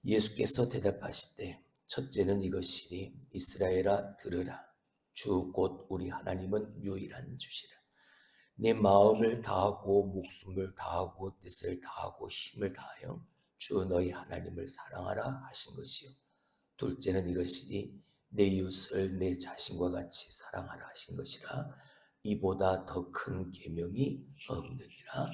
예수께서 대답하시되 첫째는 이것이니 이스라엘아 들으라. 주 곧 우리 하나님은 유일한 주시라. 내 마음을 다하고 목숨을 다하고 뜻을 다하고 힘을 다하여 주 너희 하나님을 사랑하라 하신 것이요. 둘째는 이것이니 내 이웃을 내 자신과 같이 사랑하라 하신 것이라. 이보다 더 큰 계명이 없느니라. 아멘.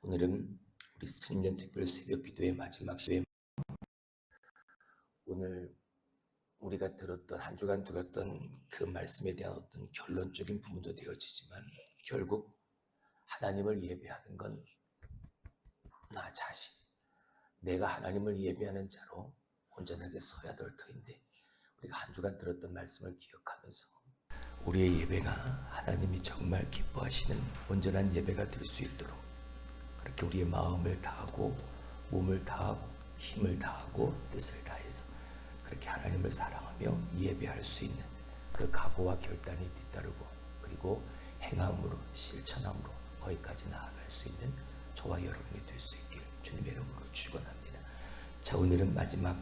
오늘은 우리 승년 특별 새벽 기도의 마지막 시간. 오늘 우리가 들었던 한 주간 들었던 그 말씀에 대한 어떤 결론적인 부분도 되어지지만 결국 하나님을 예배하는 건 나 자신, 내가 하나님을 예배하는 자로 온전하게 서야 될 터인데 우리가 한 주간 들었던 말씀을 기억하면서 우리의 예배가 하나님이 정말 기뻐하시는 온전한 예배가 될 수 있도록 그렇게 우리의 마음을 다하고 몸을 다하고 힘을 다하고 뜻을 다해서 그렇게 하나님을 사랑하며 예배할 수 있는 그 각오와 결단이 뒤따르고 그리고 행함으로 실천함으로 거기까지 나아갈 수 있는 저와 여러분이 될 수 있길 주님의 이름으로 축원합니다. 자, 오늘은 마지막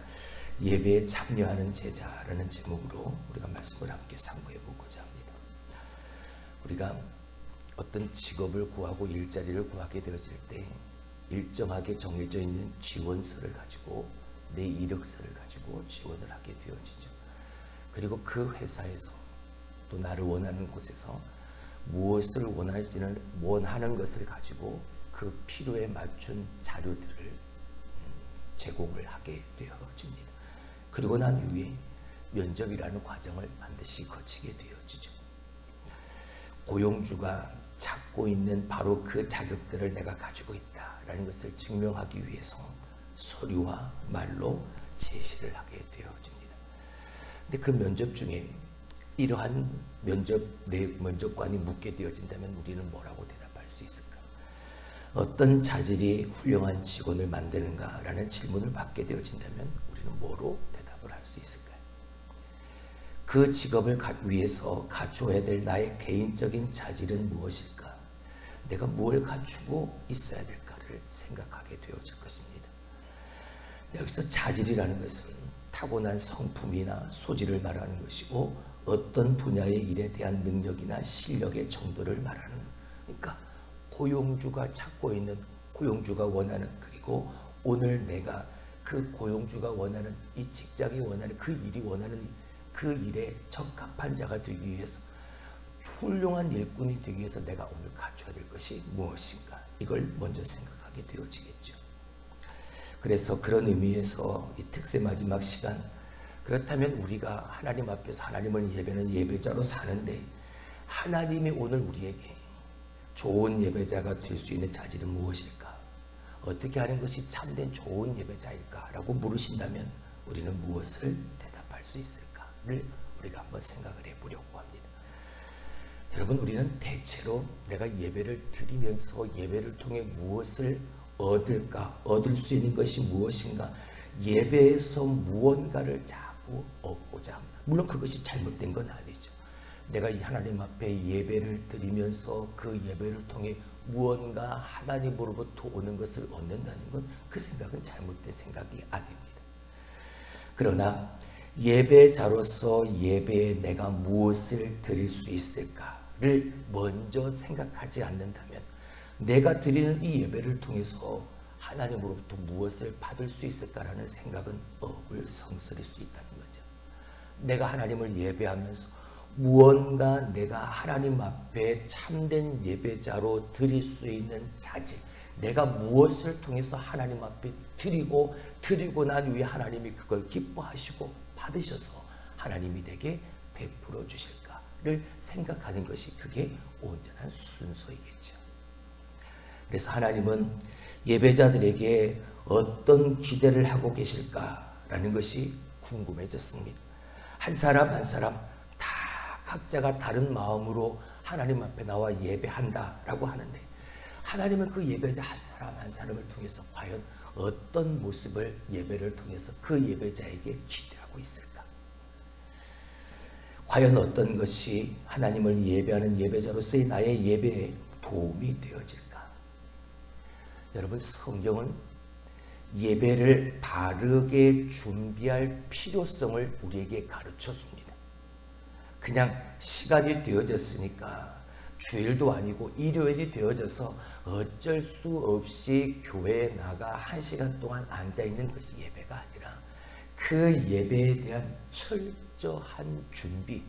예배에 참여하는 제자라는 제목으로 우리가 말씀을 함께 상고해 보고자 합니다. 우리가 어떤 직업을 구하고 일자리를 구하게 되어질 때 일정하게 정해져 있는 지원서를 가지고 내 이력서를 가지고 지원을 하게 되어지죠. 그리고 그 회사에서 또 나를 원하는 곳에서 무엇을 원하는 것을 가지고 그 필요에 맞춘 자료들을 제공을 하게 되어집니다. 그리고 난 이후에 면접이라는 과정을 반드시 거치게 되어지죠. 고용주가 찾고 있는 바로 그 자격들을 내가 가지고 있다라는 것을 증명하기 위해서 서류와 말로 제시를 하게 되어집니다. 근데 그 면접 중에 이러한 면접관이 묻게 되어진다면 우리는 뭐라고 대답할 수 있을까? 어떤 자질이 훌륭한 직원을 만드는가라는 질문을 받게 되어진다면 우리는 뭐로 대답을 할 수 있을까요? 그 직업을 위해서 갖추어야 될 나의 개인적인 자질은 무엇일까? 내가 뭘 갖추고 있어야 될까를 생각하게 되어질 것입니다. 여기서 자질이라는 것은 타고난 성품이나 소질을 말하는 것이고 어떤 분야의 일에 대한 능력이나 실력의 정도를 말하는 그러니까 고용주가 찾고 있는 고용주가 원하는 그리고 오늘 내가 그 고용주가 원하는 이 직장이 원하는 그 일이 원하는 그 일에 적합한 자가 되기 위해서 훌륭한 일꾼이 되기 위해서 내가 오늘 갖춰야 될 것이 무엇인가 이걸 먼저 생각하게 되어지겠죠. 그래서 그런 의미에서 이 특세 마지막 시간 그렇다면 우리가 하나님 앞에서 하나님을 예배하는 예배자로 사는데 하나님이 오늘 우리에게 좋은 예배자가 될 수 있는 자질은 무엇일까? 어떻게 하는 것이 참된 좋은 예배자일까? 라고 물으신다면 우리는 무엇을 대답할 수 있을까를 우리가 한번 생각을 해보려고 합니다. 여러분 우리는 대체로 내가 예배를 드리면서 예배를 통해 무엇을 얻을까? 얻을 수 있는 것이 무엇인가? 예배에서 무언가를 자꾸 얻고자 합니다. 물론 그것이 잘못된 건 아니죠. 내가 이 하나님 앞에 예배를 드리면서 그 예배를 통해 무언가 하나님으로부터 오는 것을 얻는다는 건 그 생각은 잘못된 생각이 아닙니다. 그러나 예배자로서 예배에 내가 무엇을 드릴 수 있을까를 먼저 생각하지 않는다면 내가 드리는 이 예배를 통해서 하나님으로부터 무엇을 받을 수 있을까라는 생각은 어불성설일 수 있다는 거죠. 내가 하나님을 예배하면서 무언가 내가 하나님 앞에 참된 예배자로 드릴 수 있는 자질, 내가 무엇을 통해서 하나님 앞에 드리고 난 후에 하나님이 그걸 기뻐하시고 받으셔서 하나님이 내게 베풀어 주실까를 생각하는 것이 그게 온전한 순서이겠죠. 그래서 하나님은 예배자들에게 어떤 기대를 하고 계실까라는 것이 궁금해졌습니다. 한 사람 한 사람 다 각자가 다른 마음으로 하나님 앞에 나와 예배한다라고 하는데 하나님은 그 예배자 한 사람 한 사람을 통해서 과연 어떤 모습을 예배를 통해서 그 예배자에게 기대하고 있을까? 과연 어떤 것이 하나님을 예배하는 예배자로서의 나의 예배에 도움이 되어질까? 여러분 성경은 예배를 바르게 준비할 필요성을 우리에게 가르쳐 줍니다. 그냥 시간이 되어졌으니까 주일도 아니고 일요일이 되어져서 어쩔 수 없이 교회에 나가 1시간 동안 앉아있는 것이 예배가 아니라 그 예배에 대한 철저한 준비,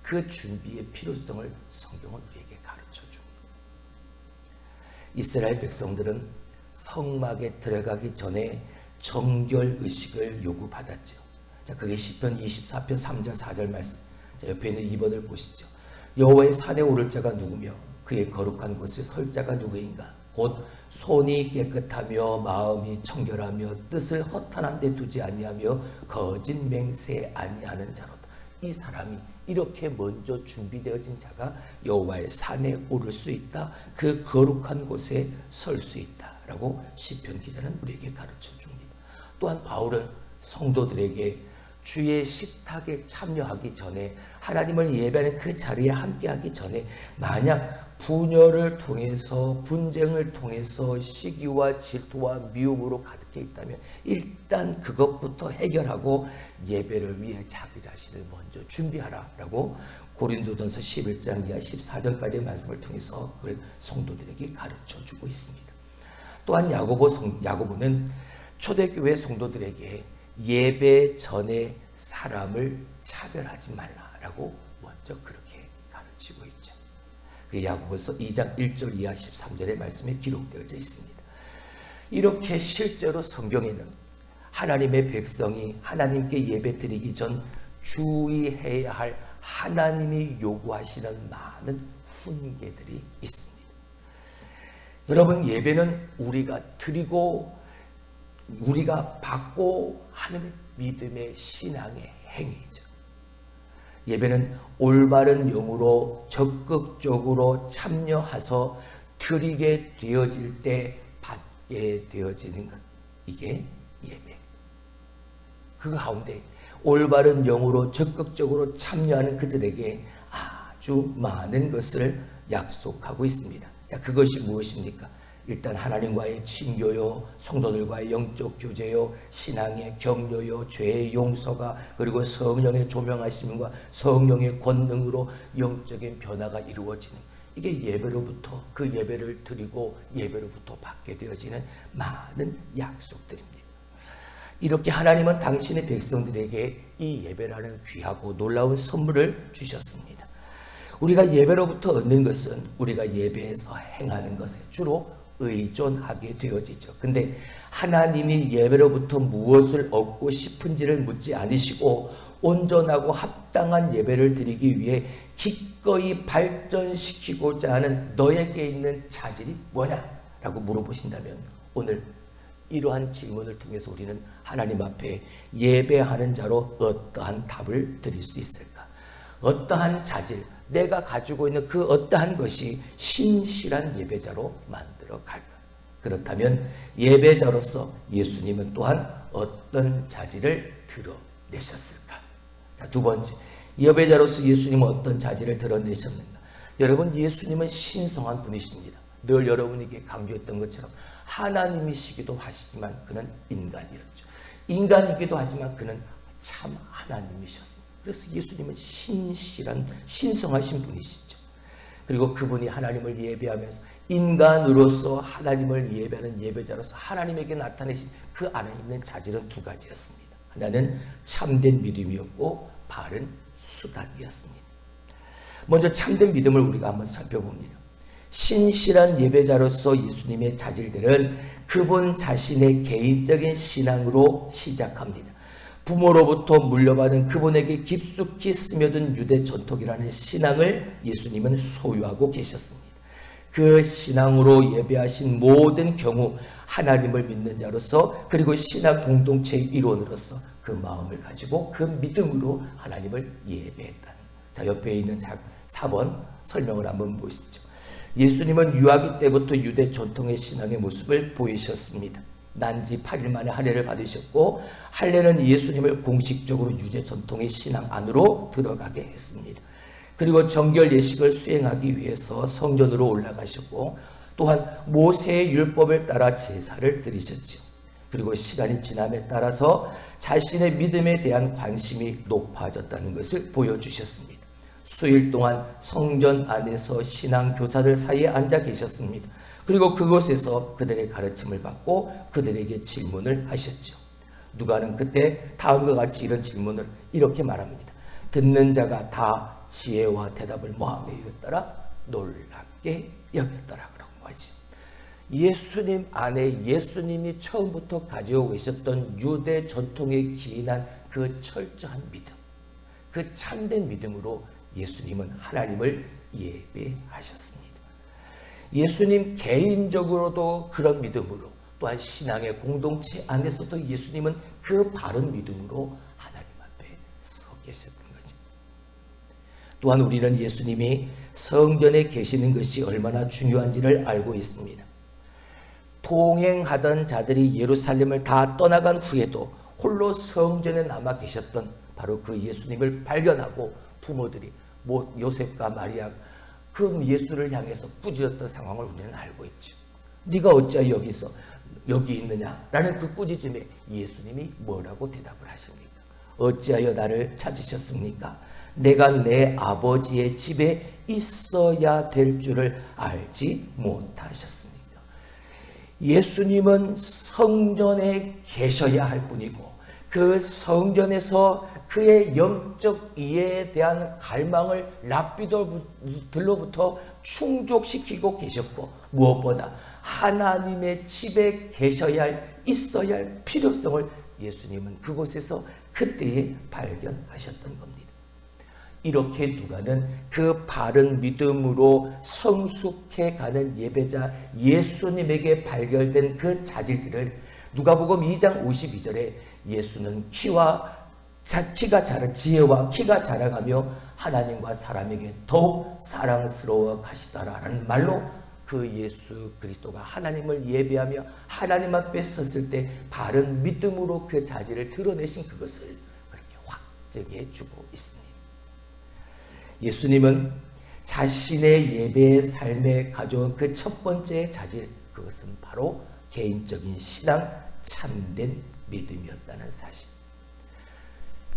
그 준비의 필요성을 성경은 우리에게 가르쳐 줍니다. 이스라엘 백성들은 성막에 들어가기 전에 정결 의식을 요구받았죠. 자, 그게 시편 24편 3절 4절 말씀. 자, 옆에 있는 2번을 보시죠. 여호와의 산에 오를 자가 누구며 그의 거룩한 곳에 설 자가 누구인가? 곧 손이 깨끗하며 마음이 청결하며 뜻을 허탄한 데 두지 아니하며 거짓 맹세 아니하는 자로다. 이 사람이 이렇게 먼저 준비되어진 자가 여호와의 산에 오를 수 있다. 그 거룩한 곳에 설 수 있다. 라고 시편 기자는 우리에게 가르쳐 줍니다. 또한 바울은 성도들에게 주의 식탁에 참여하기 전에 하나님을 예배하는 그 자리에 함께하기 전에 만약 분열을 통해서 분쟁을 통해서 시기와 질투와 미움으로 가득해 있다면 일단 그것부터 해결하고 예배를 위해 자기 자신을 먼저 준비하라 라고 고린도전서 11장 이하 14절까지의 말씀을 통해서 그걸 성도들에게 가르쳐 주고 있습니다. 또한 야고보는 초대교회 성도들에게 예배 전에 사람을 차별하지 말라라고 먼저 그렇게 가르치고 있죠. 그 야고보서 2장 1절 이하 13절의 말씀에 기록되어져 있습니다. 이렇게 실제로 성경에는 하나님의 백성이 하나님께 예배 드리기 전 주의해야 할 하나님이 요구하시는 많은 훈계들이 있습니다. 여러분, 예배는 우리가 드리고 우리가 받고 하는 믿음의 신앙의 행위죠. 예배는 올바른 영으로 적극적으로 참여해서 드리게 되어질 때 받게 되어지는 것, 이게 예배. 그 가운데 올바른 영으로 적극적으로 참여하는 그들에게 아주 많은 것을 약속하고 있습니다. 자, 그것이 무엇입니까? 일단 하나님과의 친교요, 성도들과의 영적 교제요, 신앙의 격려요, 죄의 용서가, 그리고 성령의 조명하심과 성령의 권능으로 영적인 변화가 이루어지는, 이게 예배로부터, 그 예배를 드리고 예배로부터 받게 되어지는 많은 약속들입니다. 이렇게 하나님은 당신의 백성들에게 이 예배라는 귀하고 놀라운 선물을 주셨습니다. 우리가 예배로부터 얻는 것은 우리가 예배에서 행하는 것에 주로 의존하게 되어지죠. 근데 하나님이 예배로부터 무엇을 얻고 싶은지를 묻지 않으시고 온전하고 합당한 예배를 드리기 위해 기꺼이 발전시키고자 하는 너에게 있는 자질이 뭐냐라고 물어보신다면 오늘 이러한 질문을 통해서 우리는 하나님 앞에 예배하는 자로 어떠한 답을 드릴 수 있을까? 어떠한 자질, 내가 가지고 있는 그 어떠한 것이 신실한 예배자로 만들어 갈까? 그렇다면 예배자로서 예수님은 또한 어떤 자질을 드러내셨을까? 자, 두 번째, 예배자로서 예수님은 어떤 자질을 드러내셨는가? 여러분, 예수님은 신성한 분이십니다. 늘 여러분에게 강조했던 것처럼 하나님이시기도 하시지만 그는 인간이었죠. 인간이기도 하지만 그는 참 하나님이셨습니다. 그래서 예수님은 신성하신 분이시죠. 그리고 그분이 하나님을 예배하면서 인간으로서 하나님을 예배하는 예배자로서 하나님에게 나타내신 그 안에 있는 자질은 두 가지였습니다. 하나는 참된 믿음이었고 바른 수단이었습니다. 먼저 참된 믿음을 우리가 한번 살펴봅니다. 신실한 예배자로서 예수님의 자질들은 그분 자신의 개인적인 신앙으로 시작합니다. 부모로부터 물려받은 그분에게 깊숙이 스며든 유대 전통이라는 신앙을 예수님은 소유하고 계셨습니다. 그 신앙으로 예배하신 모든 경우 하나님을 믿는 자로서 그리고 신학 공동체의 일원으로서 그 마음을 가지고 그 믿음으로 하나님을 예배했다는. 자, 옆에 있는 4번 설명을 한번 보시죠. 예수님은 유아기 때부터 유대 전통의 신앙의 모습을 보이셨습니다. 난지 8일 만에 할례를 받으셨고 할례는 예수님을 공식적으로 유대 전통의 신앙 안으로 들어가게 했습니다. 그리고 정결 예식을 수행하기 위해서 성전으로 올라가셨고 또한 모세의 율법을 따라 제사를 드리셨죠. 그리고 시간이 지남에 따라서 자신의 믿음에 대한 관심이 높아졌다는 것을 보여주셨습니다. 수일 동안 성전 안에서 신앙교사들 사이에 앉아 계셨습니다. 그리고 그곳에서 그들의 가르침을 받고 그들에게 질문을 하셨죠. 누가는 그때 다음과 같이 이런 질문을 이렇게 말합니다. 듣는 자가 다 지혜와 대답을 뭐하며 여겼더라? 놀랍게 여겼더라. 그러고 하지. 예수님 안에 예수님이 처음부터 가지고 계셨던 유대 전통에 기인한 그 철저한 믿음, 그 참된 믿음으로 예수님은 하나님을 예배하셨습니다. 예수님 개인적으로도 그런 믿음으로, 또한 신앙의 공동체 안에서도 예수님은 그 바른 믿음으로 하나님 앞에 서 계셨던 거죠. 또한 우리는 예수님이 성전에 계시는 것이 얼마나 중요한지를 알고 있습니다. 동행하던 자들이 예루살렘을 다 떠나간 후에도 홀로 성전에 남아 계셨던 바로 그 예수님을 발견하고 부모들이 요셉과 마리아 그 예수를 향해서 꾸짖었던 상황을 우리는 알고 있죠. 네가 어찌 여기 있느냐 라는 그 꾸짖음에 예수님이 뭐라고 대답을 하십니까? 어찌하여 나를 찾으셨습니까? 내가 내 아버지의 집에 있어야 될 줄을 알지 못하셨습니까? 예수님은 성전에 계셔야 할 뿐이고 그 성전에서 그의 영적 이해에 대한 갈망을 랍비들로부터 충족시키고 계셨고, 무엇보다 하나님의 집에 있어야 할 필요성을 예수님은 그곳에서 그때에 발견하셨던 겁니다. 이렇게 누가는 그 바른 믿음으로 성숙해가는 예배자 예수님에게 발견된 그 자질들을 누가복음 2장 52절에 예수는 지혜와 키가 자라가며 하나님과 사람에게 더욱 사랑스러워 가시더라라는 말로 그 예수 그리스도가 하나님을 예배하며 하나님 앞에 섰을 때 바른 믿음으로 그 자질을 드러내신 그것을 그렇게 확증해 주고 있습니다. 예수님은 자신의 예배의 삶에 가져온 그 첫 번째 자질, 그것은 바로 개인적인 신앙, 참된 믿음이었다는 사실.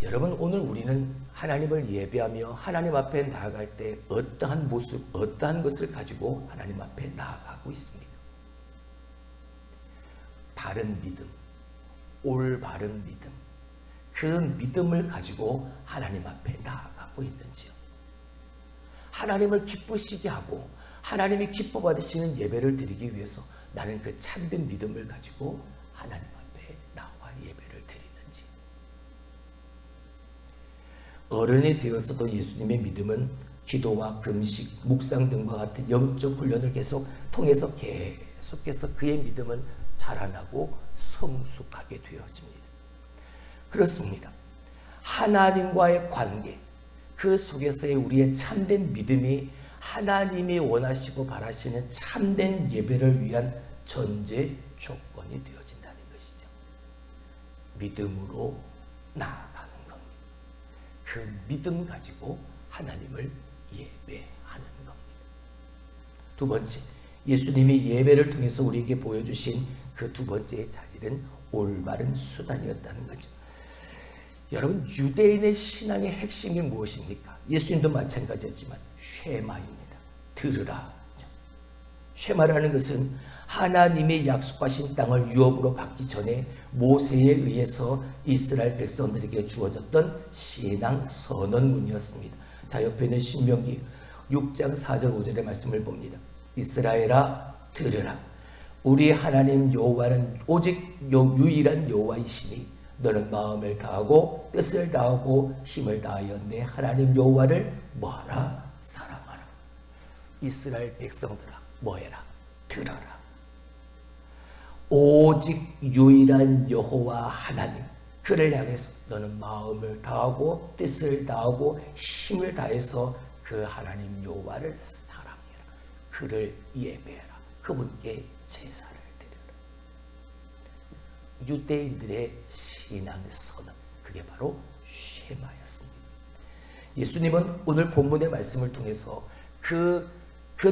여러분, 오늘 우리는 하나님을 예배하며 하나님 앞에 나아갈 때 어떠한 모습, 어떠한 것을 가지고 하나님 앞에 나아가고 있습니까? 바른 믿음, 올바른 믿음, 그 믿음을 가지고 하나님 앞에 나아가고 있는지요? 하나님을 기쁘시게 하고 하나님이 기뻐 받으시는 예배를 드리기 위해서 나는 그 참된 믿음을 가지고 하나님 앞에 나와 예배를 드리는지. 어른이 되어서도 예수님의 믿음은 기도와 금식, 묵상 등과 같은 영적 훈련을 통해서 계속해서 그의 믿음은 자라나고 성숙하게 되어집니다. 그렇습니다. 하나님과의 관계, 그 속에서의 우리의 참된 믿음이 하나님이 원하시고 바라시는 참된 예배를 위한 전제 조건이 되어진다는 것이죠. 믿음으로 나아가는 겁니다. 그 믿음 가지고 하나님을 예배하는 겁니다. 두 번째, 예수님이 예배를 통해서 우리에게 보여주신 그 두 번째의 자질은 올바른 수단이었다는 거죠. 여러분, 유대인의 신앙의 핵심이 무엇입니까? 예수님도 마찬가지였지만 쉐마입니다. 들으라. 쉐마라는 것은 하나님의 약속하신 땅을 유업으로 받기 전에 모세에 의해서 이스라엘 백성들에게 주어졌던 신앙 선언문이었습니다. 자, 옆에 있는 신명기 6장 4절 5절의 말씀을 봅니다. 이스라엘아 들으라. 우리 하나님 여호와는 오직 유일한 여호와이시니 너는 마음을 다하고 뜻을 다하고 힘을 다하여 내 하나님 여호와를 뭐하라? 사랑하라. 이스라엘 백성들아 뭐해라? 들어라. 오직 유일한 여호와 하나님, 그를 향해서 너는 마음을 다하고 뜻을 다하고 힘을 다해서 그 하나님 여호와를 사랑해라. 그를 예배해라. 그분께 제사를 드려라. 유대인들의 신앙의 선언, 그게 바로 쉐마였습니다. 예수님은 오늘 본문의 말씀을 통해서 그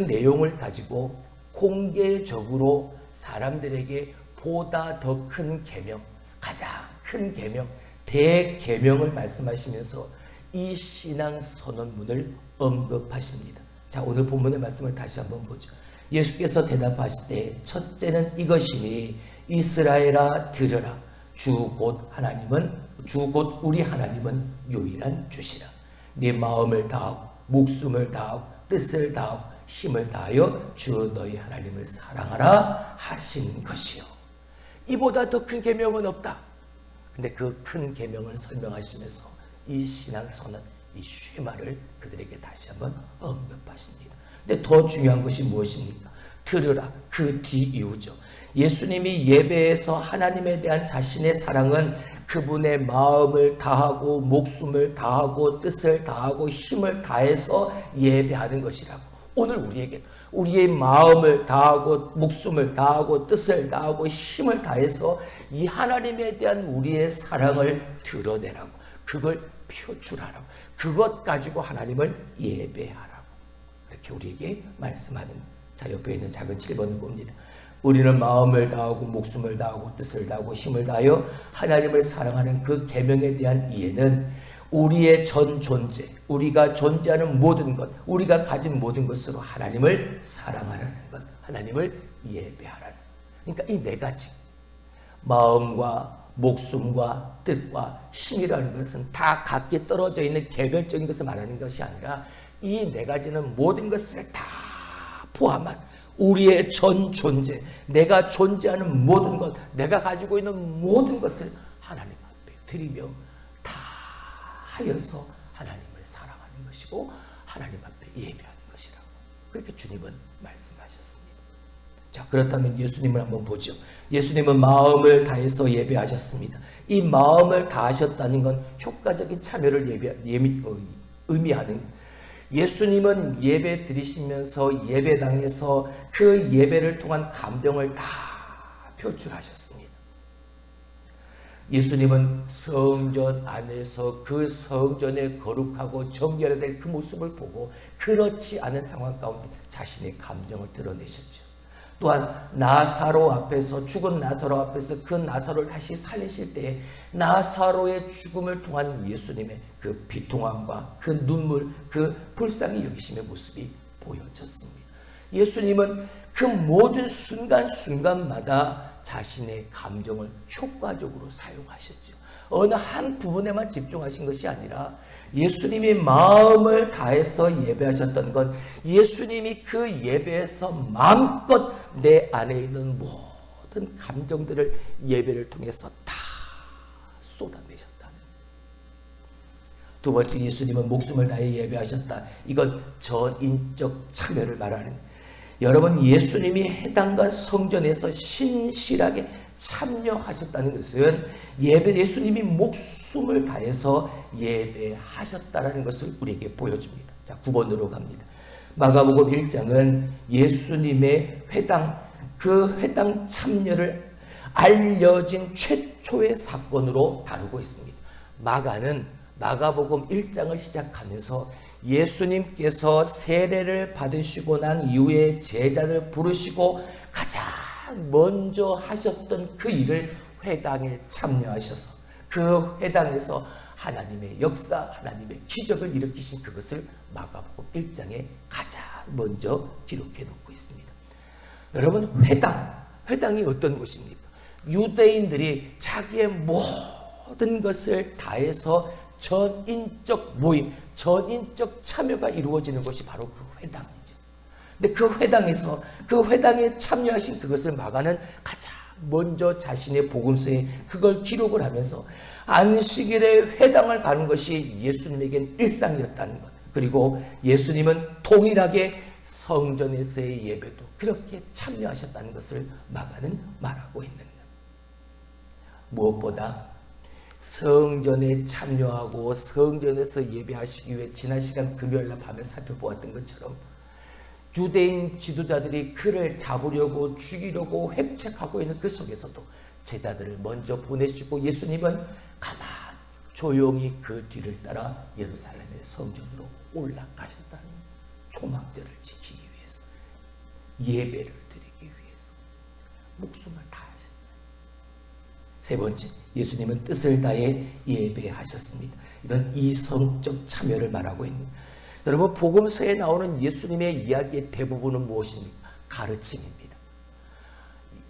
내용을 가지고 공개적으로 사람들에게 보다 더 큰 계명, 가장 큰 계명, 대계명을 말씀하시면서 이 신앙 선언문을 언급하십니다. 자, 오늘 본문의 말씀을 다시 한번 보죠. 예수께서 대답하시되 첫째는 이것이니 이스라엘아 들으라. 주 곧 우리 하나님은 유일한 주시라. 네 마음을 다하고 목숨을 다하고 뜻을 다하고 힘을 다하여 주 너희 하나님을 사랑하라 하신 것이요. 이보다 더 큰 계명은 없다. 근데 그 큰 계명을 설명하시면서 이 신앙 선언, 이 쉐마를 그들에게 다시 한번 언급하십니다. 근데 더 중요한 것이 무엇입니까? 들으라. 그 뒤 이유죠. 예수님이 예배에서 하나님에 대한 자신의 사랑은 그분의 마음을 다하고 목숨을 다하고 뜻을 다하고 힘을 다해서 예배하는 것이라고. 오늘 우리에게 우리의 마음을 다하고 목숨을 다하고 뜻을 다하고 힘을 다해서 이 하나님에 대한 우리의 사랑을 드러내라고. 그걸 표출하라고. 그것 가지고 하나님을 예배하라고. 이렇게 우리에게 말씀하는. 자, 옆에 있는 작은 7번을 봅니다. 우리는 마음을 다하고 목숨을 다하고 뜻을 다하고 힘을 다하여 하나님을 사랑하는 그 계명에 대한 이해는 우리의 전 존재, 우리가 존재하는 모든 것, 우리가 가진 모든 것으로 하나님을 사랑하라는 것, 하나님을 예배하라는 것. 그러니까 이 네 가지, 마음과 목숨과 뜻과 힘이라는 것은 다 각기 떨어져 있는 개별적인 것을 말하는 것이 아니라 이 네 가지는 모든 것을 다 포함한 우리의 전 존재, 내가 존재하는 모든 것, 내가 가지고 있는 모든 것을 하나님 앞에 드리며 다 하여서 하나님을 사랑하는 것이고 하나님 앞에 예배하는 것이라고. 그렇게 주님은 말씀하셨습니다. 자, 그렇다면 예수님을 한번 보죠. 예수님은 마음을 다해서 예배하셨습니다. 이 마음을 다하셨다는 건 효과적인 참여를 의미하는. 예수님은 예배 드리시면서 예배당에서 그 예배를 통한 감정을 다 표출하셨습니다. 예수님은 성전 안에서 그 성전의 거룩하고 정결된 그 모습을 보고 그렇지 않은 상황 가운데 자신의 감정을 드러내셨죠. 또한 나사로 앞에서, 죽은 나사로 앞에서 그 나사로를 다시 살리실 때에 나사로의 죽음을 통한 예수님의 그 비통함과 그 눈물, 그 불쌍히 여기심의 모습이 보여졌습니다. 예수님은 그 모든 순간순간마다 자신의 감정을 효과적으로 사용하셨죠. 어느 한 부분에만 집중하신 것이 아니라 예수님이 마음을 다해서 예배하셨던 건 예수님이 그 예배에서 마음껏 내 안에 있는 모든 감정들을 예배를 통해서 다 쏟아내셨다. 두 번째, 예수님은 목숨을 다해 예배하셨다. 이건 전인적 참여를 말하는. 여러분, 예수님이 해당과 성전에서 신실하게 참여하셨다는 것은 예수님이 목숨을 다해서 예배하셨다는 것을 우리에게 보여줍니다. 자, 9번으로 갑니다. 마가복음 1장은 예수님의 회당, 그 회당 참여를 알려진 최초의 사건으로 다루고 있습니다. 마가는 마가복음 1장을 시작하면서 예수님께서 세례를 받으시고 난 이후에 제자를 부르시고 가장 먼저 하셨던 그 일을 회당에 참여하셔서 그 회당에서 하나님의 역사, 하나님의 기적을 일으키신 그것을 마가복음 1장에 가장 먼저 기록해 놓고 있습니다. 여러분, 회당이 어떤 곳입니까? 유대인들이 자기의 모든 것을 다해서 전인적 모임, 전인적 참여가 이루어지는 것이 바로 그 회당이죠. 근데 그 회당에서 그 회당에 참여하신 그것을 마가는 가장 먼저 자신의 복음서에 그걸 기록을 하면서 안식일에 회당을 가는 것이 예수님에겐 일상이었다는 것. 그리고 예수님은 동일하게 성전에서의 예배도 그렇게 참여하셨다는 것을 마가는 말하고 있는 것. 무엇보다 성전에 참여하고 성전에서 예배하시기 위해 지난 시간 금요일날 밤에 살펴보았던 것처럼 유대인 지도자들이 그를 잡으려고 죽이려고 획책하고 있는 그 속에서도 제자들을 먼저 보내시고 예수님은 가만 조용히 그 뒤를 따라 예루살렘의 성전으로 올라가셨다는 초막절을 지키기 위해서, 예배를 드리기 위해서 목숨을 다하셨다. 세 번째, 예수님은 뜻을 다해 예배하셨습니다. 이런 이성적 참여를 말하고 있는. 여러분, 복음서에 나오는 예수님의 이야기의 대부분은 무엇입니까? 가르침입니다.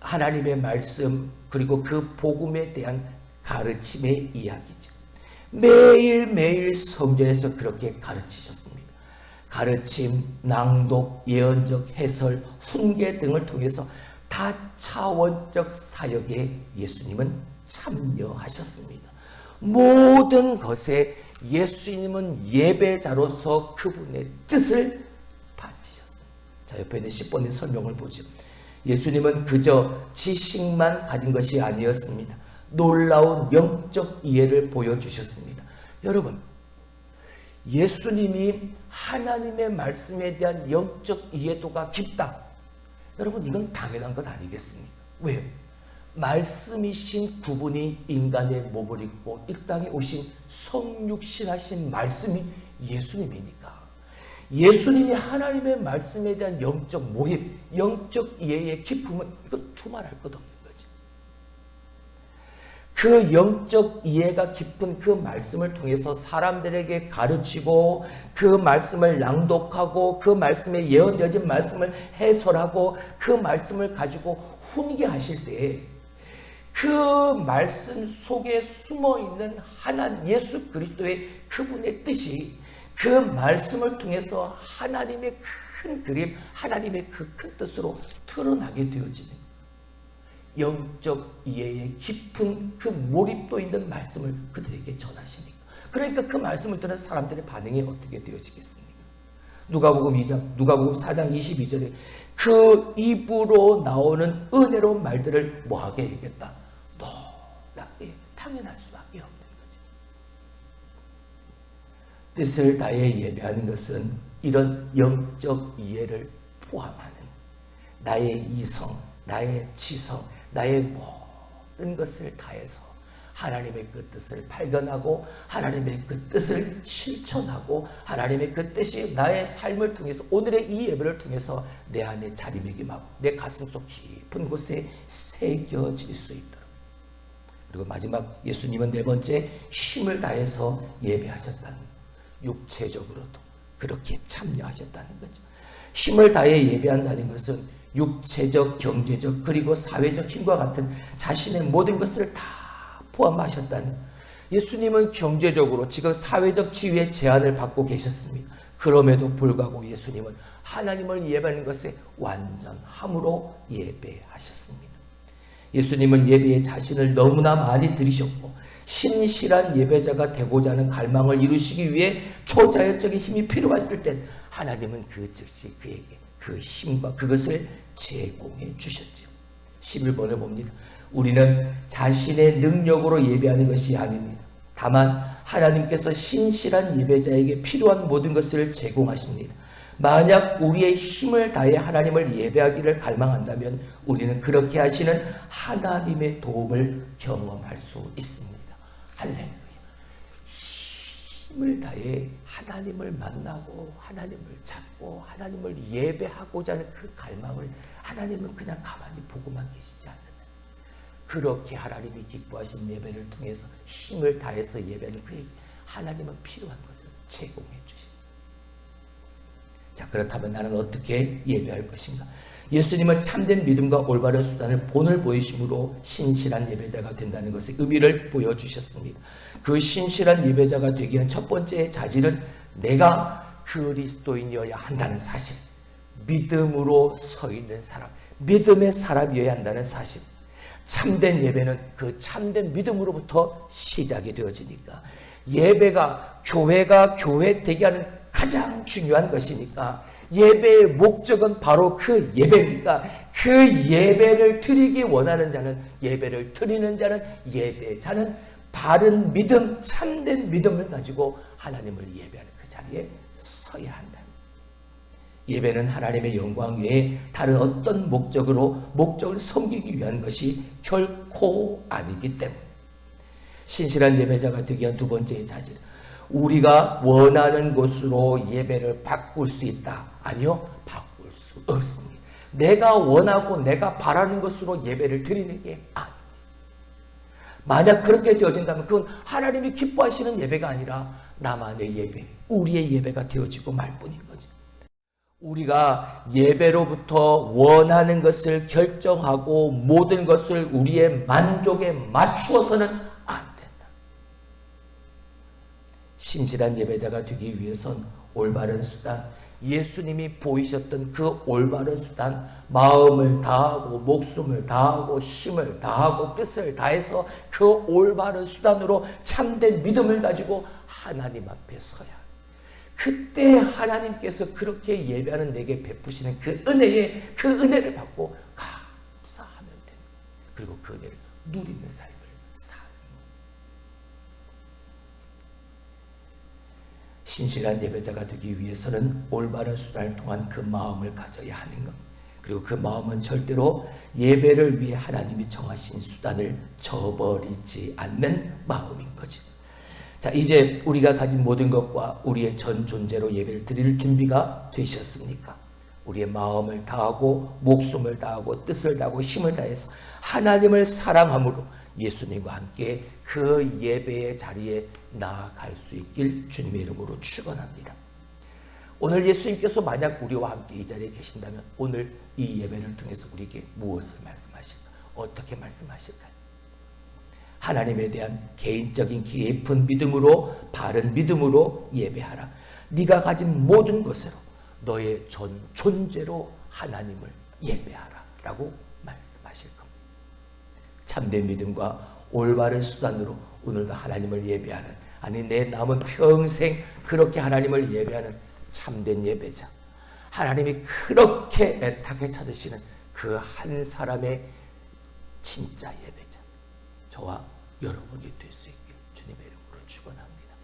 하나님의 말씀, 그리고 그 복음에 대한 가르침의 이야기죠. 매일매일 성전에서 그렇게 가르치셨습니다. 가르침, 낭독, 예언적 해설, 훈계 등을 통해서 다차원적 사역에 예수님은 참여하셨습니다. 모든 것에 예수님은 예배자로서 그분의 뜻을 바치셨습니다. 자, 옆에 있는 10번의 설명을 보죠. 예수님은 그저 지식만 가진 것이 아니었습니다. 놀라운 영적 이해를 보여주셨습니다. 여러분, 예수님이 하나님의 말씀에 대한 영적 이해도가 깊다. 여러분, 이건 당연한 것 아니겠습니까? 왜요? 말씀이신 그분이 인간의 몸을 입고 이 땅에 오신 성육신하신 말씀이 예수님이니까 예수님이 하나님의 말씀에 대한 영적 몰입, 영적 이해의 깊음은 이건 두말할 것 없는 거지. 그 영적 이해가 깊은 그 말씀을 통해서 사람들에게 가르치고 그 말씀을 낭독하고 그 말씀에 예언되어진 말씀을 해설하고 그 말씀을 가지고 훈계하실 때 그 말씀 속에 숨어있는 하나님 예수 그리스도의 그분의 뜻이 그 말씀을 통해서 하나님의 큰 그림, 하나님의 그 큰 뜻으로 드러나게 되어지는 영적 이해의 깊은 그 몰입도 있는 말씀을 그들에게 전하시니까. 그러니까 그 말씀을 듣는 사람들의 반응이 어떻게 되어지겠습니까? 누가복음 4장 22절에 그 입으로 나오는 은혜로운 말들을 뭐하게 얘기했다? 놀랍게 당연할 수밖에 없는 거지. 뜻을 다해 예배하는 것은 이런 영적 이해를 포함하는 나의 이성, 나의 지성, 나의 모든 것을 다해서 하나님의 그 뜻을 발견하고 하나님의 그 뜻을 실천하고 하나님의 그 뜻이 나의 삶을 통해서 오늘의 이 예배를 통해서 내 안에 자리매김하고 내 가슴속 깊은 곳에 새겨질 수 있도록. 그리고 마지막 예수님은 네 번째 힘을 다해서 예배하셨다는 것. 육체적으로도 그렇게 참여하셨다는 거죠. 힘을 다해 예배한다는 것은 육체적, 경제적 그리고 사회적 힘과 같은 자신의 모든 것을 다 포함하셨다는. 예수님은 경제적으로 지금 사회적 지위의 제한을 받고 계셨습니다. 그럼에도 불구하고 예수님은 하나님을 예배하는 것에 완전함으로 예배하셨습니다. 예수님은 예배에 자신을 너무나 많이 드리셨고 신실한 예배자가 되고자 하는 갈망을 이루시기 위해 초자연적인 힘이 필요했을 때 하나님은 그 즉시 그에게 그 힘과 그것을 제공해 주셨죠. 11번을 봅니다. 우리는 자신의 능력으로 예배하는 것이 아닙니다. 다만 하나님께서 신실한 예배자에게 필요한 모든 것을 제공하십니다. 만약 우리의 힘을 다해 하나님을 예배하기를 갈망한다면 우리는 그렇게 하시는 하나님의 도움을 경험할 수 있습니다. 할렐루야. 힘을 다해 하나님을 만나고 하나님을 찾고 하나님을 예배하고자 하는 그 갈망을 하나님은 그냥 가만히 보고만 계시지 않는다. 그렇게 하나님이 기뻐하신 예배를 통해서 힘을 다해서 예배는 그에게 하나님은 필요한 것을 제공해 주십니다. 자, 그렇다면 나는 어떻게 예배할 것인가? 예수님은 참된 믿음과 올바른 수단을 본을 보이심으로 신실한 예배자가 된다는 것의 의미를 보여주셨습니다. 그 신실한 예배자가 되기 위한 첫 번째 자질은 내가 그리스도인이어야 한다는 사실, 믿음으로 서 있는 사람, 믿음의 사람이어야 한다는 사실. 참된 예배는 그 참된 믿음으로부터 시작이 되어지니까 예배가 교회 되게 하는 가장 중요한 것이니까 예배의 목적은 바로 그 예배입니다. 그 예배를 드리기 원하는 자는 예배를 드리는 자는 예배자는 바른 믿음, 참된 믿음을 가지고 하나님을 예배하는 그 자리에 서야 한다. 예배는 하나님의 영광 외에 다른 어떤 목적을 섬기기 위한 것이 결코 아니기 때문에 신실한 예배자가 되기 위한 두 번째의 자질, 우리가 원하는 곳으로 예배를 바꿀 수 있다. 아니요, 바꿀 수 없습니다. 내가 원하고 내가 바라는 것으로 예배를 드리는 게 아닙니다. 만약 그렇게 되어진다면 그건 하나님이 기뻐하시는 예배가 아니라 나만의 예배, 우리의 예배가 되어지고 말 뿐인 거지. 우리가 예배로부터 원하는 것을 결정하고 모든 것을 우리의 만족에 맞추어서는 안 된다. 신실한 예배자가 되기 위해선 올바른 수단, 예수님이 보이셨던 그 올바른 수단, 마음을 다하고 목숨을 다하고 힘을 다하고 뜻을 다해서 그 올바른 수단으로 참된 믿음을 가지고 하나님 앞에 서야 합니다. 그때 하나님께서 그렇게 예배하는 내게 베푸시는 그 은혜를 받고 감사하면 됩니다. 그리고 그 은혜를 누리는 삶을 사는 것. 신실한 예배자가 되기 위해서는 올바른 수단을 통한 그 마음을 가져야 하는 것. 그리고 그 마음은 절대로 예배를 위해 하나님이 정하신 수단을 저버리지 않는 마음인 거지. 자, 이제 우리가 가진 모든 것과 우리의 전 존재로 예배를 드릴 준비가 되셨습니까? 우리의 마음을 다하고 목숨을 다하고 뜻을 다하고 힘을 다해서 하나님을 사랑함으로 예수님과 함께 그 예배의 자리에 나아갈 수 있길 주님의 이름으로 축원합니다. 오늘 예수님께서 만약 우리와 함께 이 자리에 계신다면 오늘 이 예배를 통해서 우리에게 무엇을 말씀하실까? 어떻게 말씀하실까요? 하나님에 대한 개인적인 깊은 믿음으로, 바른 믿음으로 예배하라. 네가 가진 모든 것으로 너의 전 존재로 하나님을 예배하라 라고 말씀하실 겁니다. 참된 믿음과 올바른 수단으로 오늘도 하나님을 예배하는, 아니 내 남은 평생 그렇게 하나님을 예배하는 참된 예배자, 하나님이 그렇게 애타게 찾으시는 그 한 사람의 진짜 예배자, 저와 여러분이 될 수 있길 주님의 이름으로 축원합니다.